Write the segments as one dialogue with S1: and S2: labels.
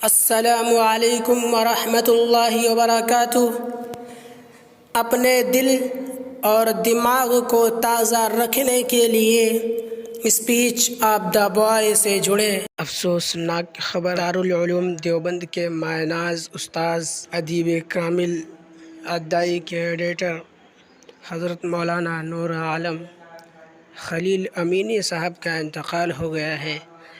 S1: السلام علیکم ورحمۃ اللہ وبرکاتہ۔ اپنے دل اور دماغ کو تازہ رکھنے کے لیے اسپیچ آف دا بوائے سے جڑے۔ افسوسناک خبر دارالعلوم دیوبند کے مایہ ناز استاذ ادیب کامل ادائی کے ایڈیٹر حضرت مولانا نور عالم خلیل امینی صاحب کا انتقال ہو گیا ہے۔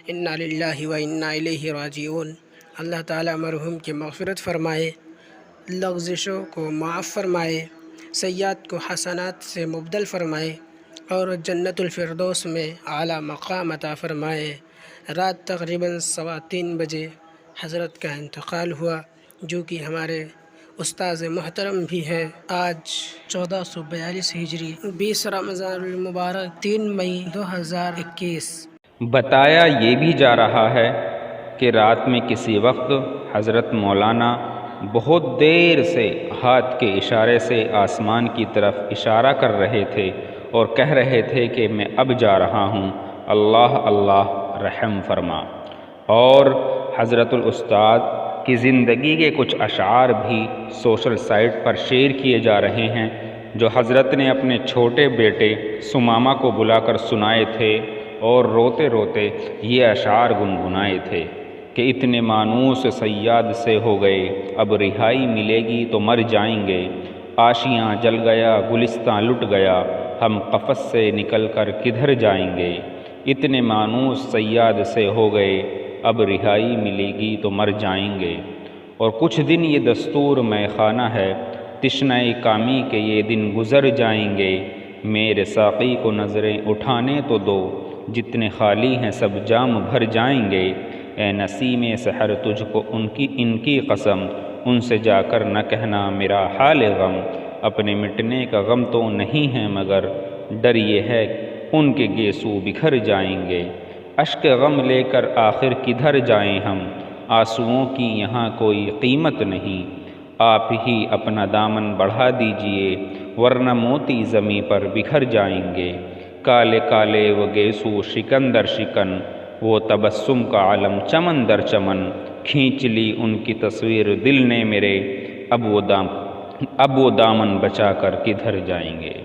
S1: انا للہ و انا الیہ راجعون۔ اللہ تعالیٰ مرحوم کی مغفرت فرمائے، لغزشوں کو معاف فرمائے، سیئات کو حسنات سے مبدل فرمائے اور جنت الفردوس میں اعلیٰ مقام عطا فرمائے۔ رات تقریباً 3:15 بجے حضرت کا انتقال ہوا، جو کہ ہمارے استاذ محترم بھی ہے۔ آج 1442 ہجری 20 رمضان المبارک 3 مئی 2021۔
S2: بتایا یہ بھی جا رہا ہے کہ رات میں کسی وقت حضرت مولانا بہت دیر سے ہاتھ کے اشارے سے آسمان کی طرف اشارہ کر رہے تھے اور کہہ رہے تھے کہ میں اب جا رہا ہوں، اللہ اللہ رحم فرما۔ اور حضرت الاستاذ کی زندگی کے کچھ اشعار بھی سوشل سائٹ پر شیئر کیے جا رہے ہیں، جو حضرت نے اپنے چھوٹے بیٹے سمامہ کو بلا کر سنائے تھے اور روتے روتے یہ اشعار گنگنائے تھے کہ اتنے مانوس صیاد سے ہو گئے، اب رہائی ملے گی تو مر جائیں گے، آشیاں جل گیا گلستاں لٹ گیا، ہم قفس سے نکل کر کدھر جائیں گے، اتنے مانوس صیاد سے ہو گئے، اب رہائی ملے گی تو مر جائیں گے۔ اور کچھ دن یہ دستور میں خانہ ہے، تشنہ کامی کے یہ دن گزر جائیں گے، میرے ساقی کو نظریں اٹھانے تو دو، جتنے خالی ہیں سب جام بھر جائیں گے، اے نسیم سحر تجھ کو ان کی قسم، ان سے جا کر نہ کہنا میرا حال غم، اپنے مٹنے کا غم تو نہیں ہے مگر ڈر یہ ہے ان کے گیسو بکھر جائیں گے، اشک غم لے کر آخر کدھر جائیں ہم، آنسوؤں کی یہاں کوئی قیمت نہیں، آپ ہی اپنا دامن بڑھا دیجئے ورنہ موتی زمیں پر بکھر جائیں گے، کالے کالے وہ گیسو شکن در شکن، وہ تبسم کا عالم چمن در چمن، کھینچ لی ان کی تصویر دل نے میرے، اب وہ دامن بچا کر کدھر جائیں گے۔